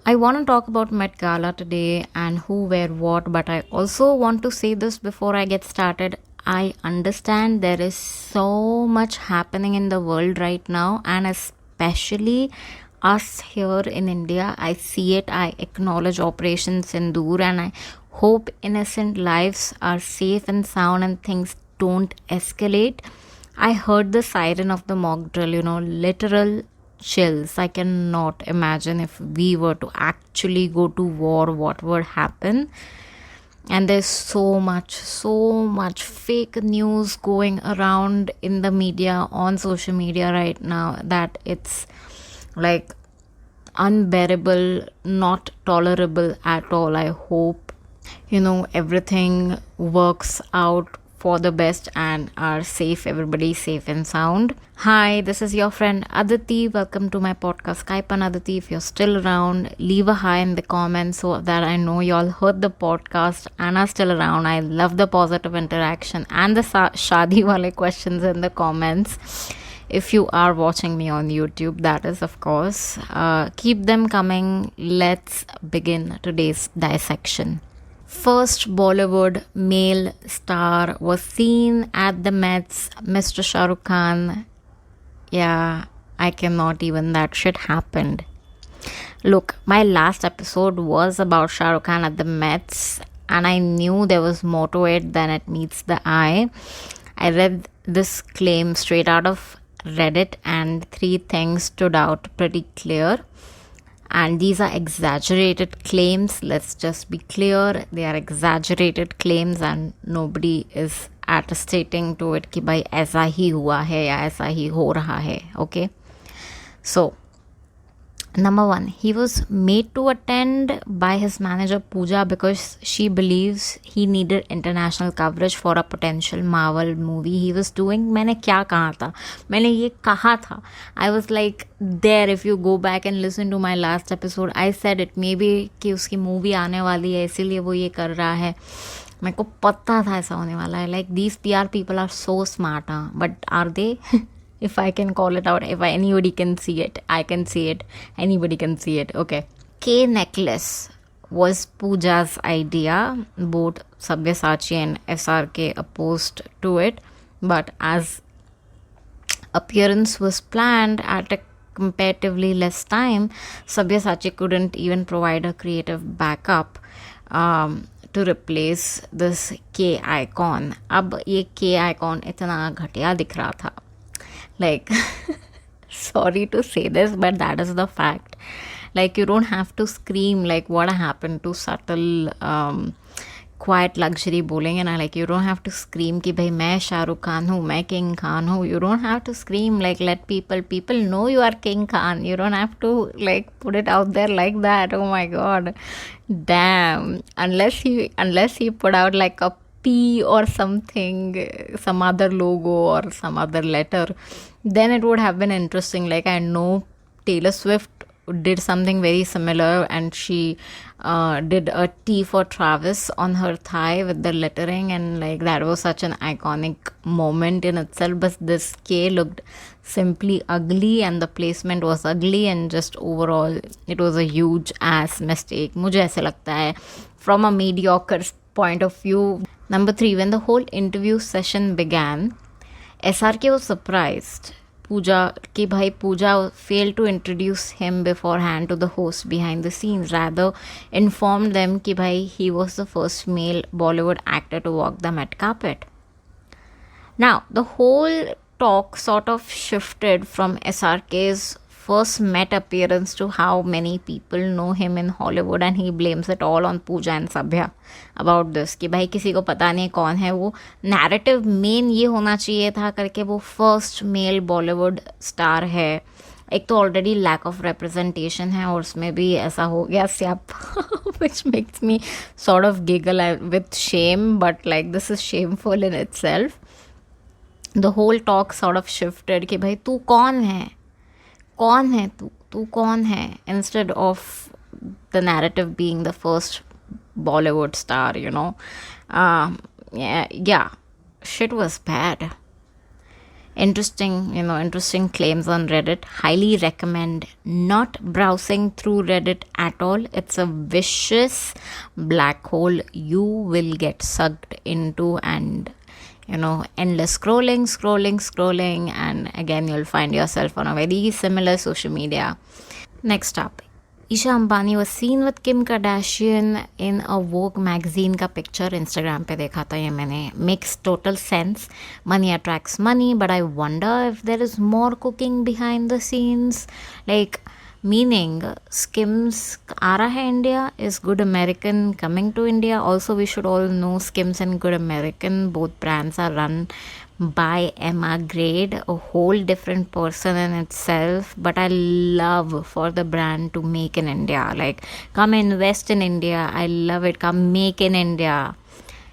I want to talk about Met Gala today and who wear what, but I also want to say this before I get started. I understand there is so much happening in the world right now, and especially us here in India. I see it, I acknowledge Operation Sindoor, and I hope innocent lives are safe and sound and things don't escalate. I heard the siren of the mock drill, literal chills. I cannot imagine if we were to actually go to war, what would happen. And there's so much fake news going around in the media, on social media right now, that it's like unbearable, not tolerable at all. I hope everything works out for the best and are safe, everybody safe and sound. Hi, this is your friend Aditi. Welcome to my podcast, Kai Pan Aditi. If you're still around, leave a hi in the comments so that I know y'all heard the podcast and are still around. I love the positive interaction and the shadi wale questions in the comments. If you are watching me on YouTube, that is, of course. Keep them coming. Let's begin today's dissection. First Bollywood male star was seen at the Mets, Mr. Shah Rukh Khan. Yeah, I cannot even, that shit happened. Look, my last episode was about Shah Rukh Khan at the Mets, and I knew there was more to it than it meets the eye. I read this claim straight out of Reddit, and three things stood out pretty clear. And these are exaggerated claims. Let's just be clear. They are exaggerated claims and nobody is attestating to it कि भाई ऐसा ही हुआ है या ऐसा ही हो रहा है. Okay. So, number one, he was made to attend by his manager Pooja because she believes he needed international coverage for a potential Marvel movie he was doing. मैंने क्या कहा था? मैंने ये कहा था. I was like there. If you go back and listen to my last episode, I said it. Maybe कि उसकी movie आने वाली है इसीलिए वो ये कर रहा है. मेरे को पता था ऐसा होने वाला है. Like these PR people are so smart, but are they? If I can call it out, if anybody can see it, I can see it, anybody can see it. Okay. K necklace was Pooja's idea. Both Sabyasachi and SRK opposed to it, but as appearance was planned at a comparatively less time, Sabyasachi couldn't even provide a creative backup to replace this K icon. अब ये K icon इतना घटिया दिख रहा था. Like, sorry to say this, but that is the fact. Like, you don't have to scream like what happened to subtle quiet luxury bowling, and like you don't have to scream कि भाई मैं शाहरुख खान हूँ, मैं King Khan हूँ. You don't have to scream. Like, let people know you are King Khan. You don't have to like put it out there like that. Oh my god, damn. Unless he put out like a P or something, some other logo or some other letter, then it would have been interesting. Like, I know Taylor Swift did something very similar, and she did a T for Travis on her thigh with the lettering, and like that was such an iconic moment in itself. But this K looked simply ugly, and the placement was ugly, and just overall it was a huge ass mistake. मुझे ऐसे लगता है from a mediocre point of view. Number 3, when the whole interview session began, SRK was surprised Pooja failed to introduce him beforehand to the host behind the scenes, rather informed them कि भाई he was the first male Bollywood actor to walk the Met carpet. Now, the whole talk sort of shifted from SRK's first Met appearance to how many people know him in Hollywood, and he blames it all on Pooja and Sabya about this कि भाई किसी को पता नहीं कौन है वो. Narrative main ये होना चाहिए था करके वो फर्स्ट मेल बॉलीवुड स्टार है. एक तो ऑलरेडी लैक ऑफ रिप्रेजेंटेशन है और उसमें भी ऐसा हो गया स्याप which makes me sort of giggle with shame, but like this is shameful in itself. The whole talk sort of shifted कि भाई तू कौन है तू कौन है, instead of the narrative being the first Bollywood star, yeah, shit was bad. Interesting claims on Reddit. Highly recommend not browsing through Reddit at all. It's a vicious black hole you will get sucked into, and endless scrolling, and again you'll find yourself on a very similar social media. Next up, Isha Ambani was seen with Kim Kardashian in a Vogue magazine का picture. Instagram पे देखा था ये मैंने. Makes total sense. Money attracts money, but I wonder if there is more cooking behind the scenes. Like, meaning Skims आ रहा है India, is Good American coming to India. Also, we should all know Skims and Good American, both brands are run by Emma Grade, a whole different person in itself. But I love for the brand to make in India. Like, come invest in India. I love it. Come make in India.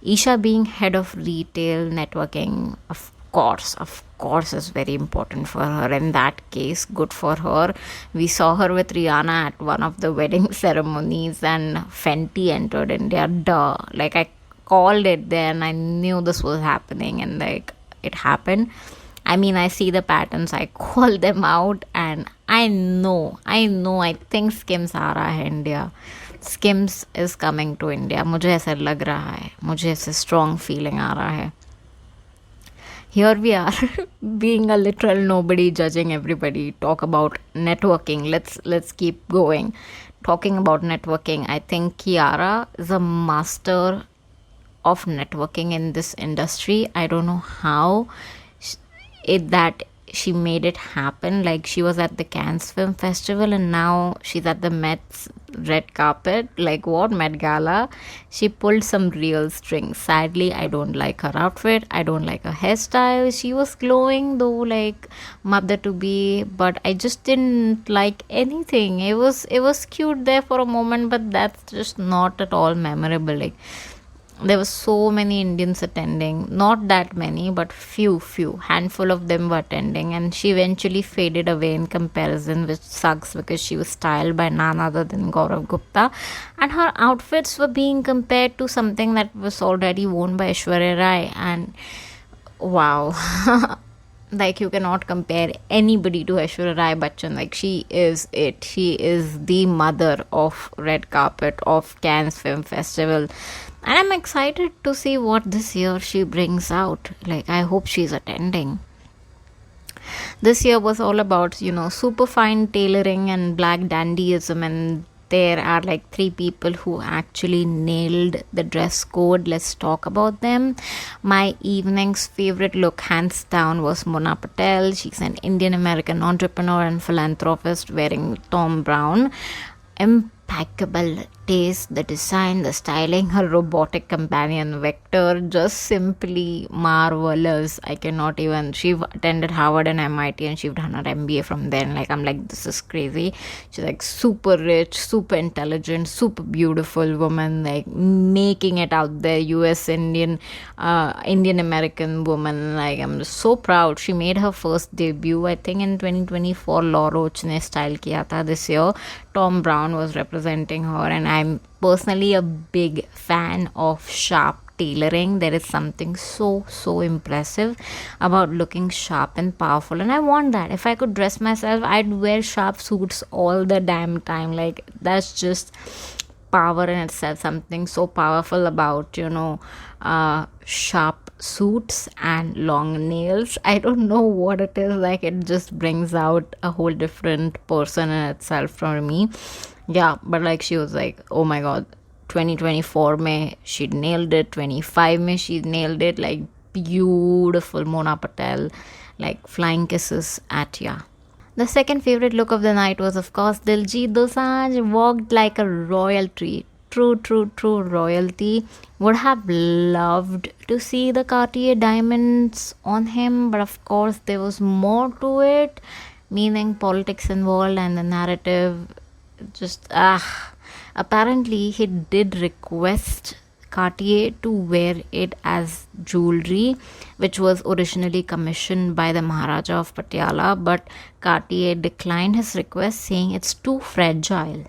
Isha being head of retail networking, of course, is very important for her. In that case, good for her. We saw her with Rihanna at one of the wedding ceremonies, and Fenty entered India. Duh. Like, I called it there, and I knew this was happening, and like, it happened. I mean, I see the patterns, I call them out, and I think Skims आ रहा है India. Skims is coming to India. मुझे ऐसा लग रहा है, मुझे ऐसे strong feeling आ रहा है. Here we are, being a literal nobody, judging everybody. Talk about networking. Let's keep going. Talking about networking, I think Kiara is a master of networking in this industry. I don't know how that she made it happen. Like, she was at the Cannes Film Festival, and now she's at the Met's red carpet. Like, what? Met Gala. She pulled some real strings. Sadly, I don't like her outfit. I don't like her hairstyle. She was glowing though, like mother to be, but I just didn't like anything. It was cute there for a moment, but that's just not at all memorable. Like, there were so many Indians attending, not that many, but few handful of them were attending, and she eventually faded away in comparison, which sucks because she was styled by none other than Gaurav Gupta, and her outfits were being compared to something that was already worn by Aishwarya Rai, and wow. Like, you cannot compare anybody to Aishwarya Rai Bachchan. Like, she is it. She is the mother of red carpet, of Cannes Film Festival. And I'm excited to see what this year she brings out. Like, I hope she's attending. This year was all about, super fine tailoring and black dandyism, and there are like 3 people who actually nailed the dress code. Let's talk about them. My evening's favorite look, hands down, was Mona Patel. She's an Indian American entrepreneur and philanthropist wearing Tom Brown. Impeccable taste, the design, the styling, her robotic companion Vector, just simply marvelous. I cannot even. She attended Harvard and MIT, and she's done her MBA from there. And like, I'm like, this is crazy. She's like super rich, super intelligent, super beautiful woman, like making it out there. US Indian American woman. Like, I'm just so proud. She made her first debut, I think, in 2024. Law Roach ne style kiya tha this year. Tom Brown was representing her, and I'm personally a big fan of sharp tailoring. There is something so impressive about looking sharp and powerful, and I want that. If I could dress myself, I'd wear sharp suits all the damn time. Like, that's just power in itself. Something so powerful about sharp suits and long nails. I don't know what it is. Like, it just brings out a whole different person in itself from me. Yeah, but like, she was like, oh my god, 2024 mein she nailed it, 25 mein she nailed it. Like, beautiful Mona Patel, like flying kisses at ya. The second favorite look of the night was, of course, Diljit Dosanjh. Walked like a royalty. True royalty. Would have loved to see the Cartier diamonds on him, but of course there was more to it, meaning politics involved and the narrative. Just apparently he did request Cartier to wear it as jewelry, which was originally commissioned by the Maharaja of Patiala, but Cartier declined his request, saying it's too fragile.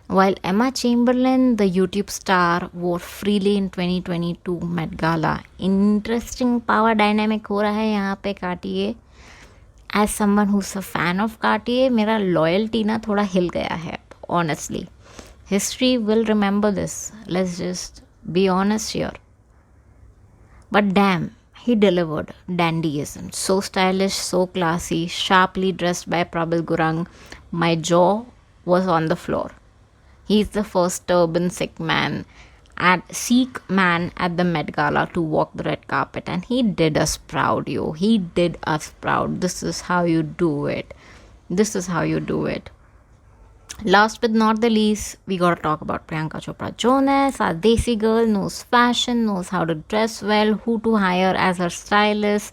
While Emma Chamberlain, the YouTube star, wore freely in 2022 Met Gala. Interesting power dynamic हो रहा है यहाँ पे Cartier. As someone who's a fan of Cartier, मेरा loyalty ना थोड़ा हिल गया है, honestly. History will remember this. Let's just be honest here. But damn, he delivered dandyism. So stylish, so classy, sharply dressed by Prabal Gurung. My jaw was on the floor. He's the first turban Sikh man at the Met Gala to walk the red carpet, and he did us proud, yo. He did us proud. This is how you do it. This is how you do it. Last but not the least, we gotta talk about Priyanka Chopra Jonas, our desi girl, knows fashion, knows how to dress well, who to hire as her stylist,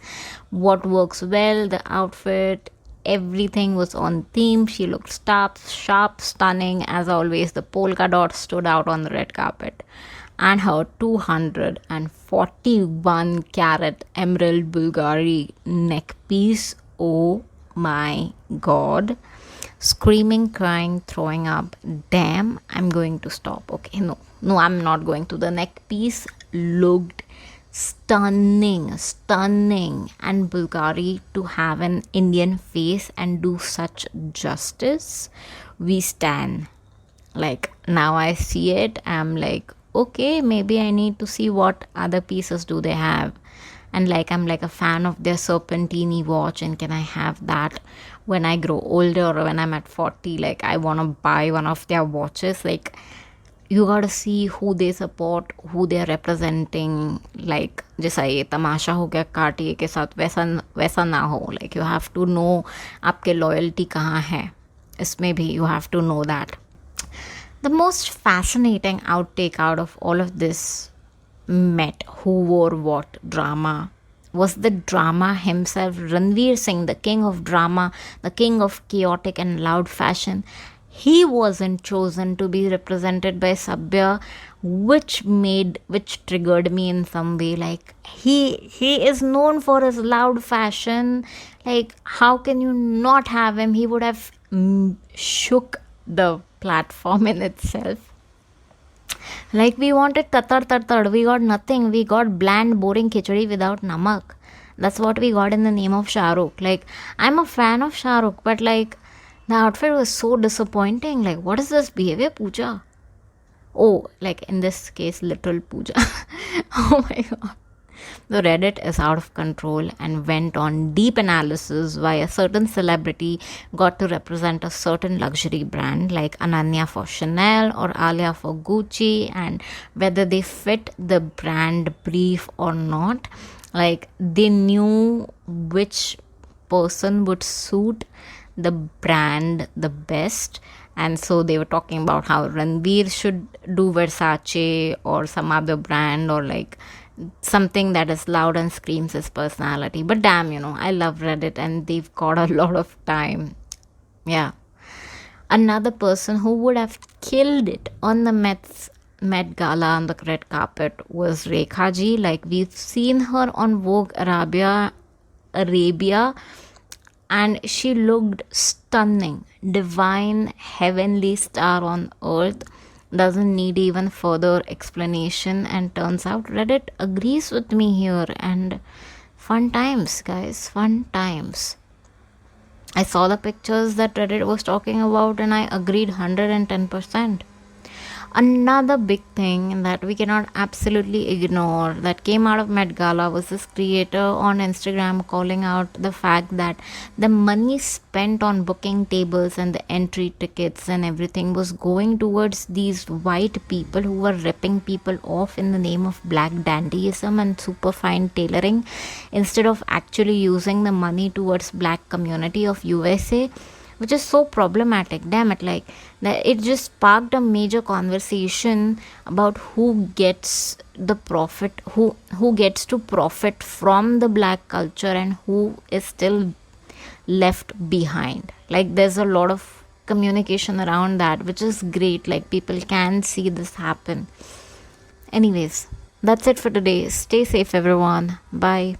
what works well, the outfit, everything was on theme. She looked sharp, stunning. As always, the polka dot stood out on the red carpet. And her 241 carat emerald Bulgari neck piece. Oh my god. Screaming, crying, throwing up. Damn, I'm going to stop. Okay, no, I'm not going to. The neck piece looked stunning. And Bulgari, to have an Indian face and do such justice, we stand. Like, now I see it, I'm like, okay, maybe I need to see what other pieces do they have. And like, I'm like a fan of their serpentini watch, and can I have that when I grow older, or when I'm at 40? Like, I want to buy one of their watches. Like, you gotta see who they support, who they're representing. Like, जैसा ये तमाशा हो गया कार्टिए के साथ, वैसा ना हो. Like, you have to know आपके loyalty कहाँ है. इसमें भी you have to know that. The most fascinating outtake out of all of this Met Who Wore What drama was the drama himself, Ranveer Singh, the king of drama, the king of chaotic and loud fashion. He wasn't chosen to be represented by Sabya, which triggered me in some way. Like, he is known for his loud fashion. Like, how can you not have him? He would have shook the platform in itself. Like, we wanted tatar, we got nothing. We got bland, boring khichdi without namak. That's what we got in the name of Shah Rukh. Like, I'm a fan of Shah Rukh, but like, the outfit was so disappointing. Like, what is this behavior, Pooja? Oh, like in this case, literal Pooja. Oh my god. The Reddit is out of control and went on deep analysis why a certain celebrity got to represent a certain luxury brand, like Ananya for Chanel or Alia for Gucci, and whether they fit the brand brief or not. Like, they knew which person would suit the brand the best, and so they were talking about how Ranveer should do Versace or some other brand, or like something that is loud and screams his personality. But damn, I love Reddit, and they've got a lot of time. Yeah. Another person who would have killed it on the Met Gala on the red carpet was Rekha ji. Like, we've seen her on Vogue Arabia, and she looked stunning, divine, heavenly star on earth. Doesn't need even further explanation, and turns out Reddit agrees with me here. And fun times, guys, fun times. I saw the pictures that Reddit was talking about, and I agreed 110%. Another big thing that we cannot absolutely ignore that came out of Met Gala was this creator on Instagram calling out the fact that the money spent on booking tables and the entry tickets and everything was going towards these white people who were ripping people off in the name of black dandyism and super fine tailoring, instead of actually using the money towards black community of USA, which is so problematic. Damn it, like, it just sparked a major conversation about who gets the profit, who gets to profit from the black culture, and who is still left behind. Like, there's a lot of communication around that, which is great. Like, people can see this happen. Anyways, that's it for today. Stay safe, everyone. Bye.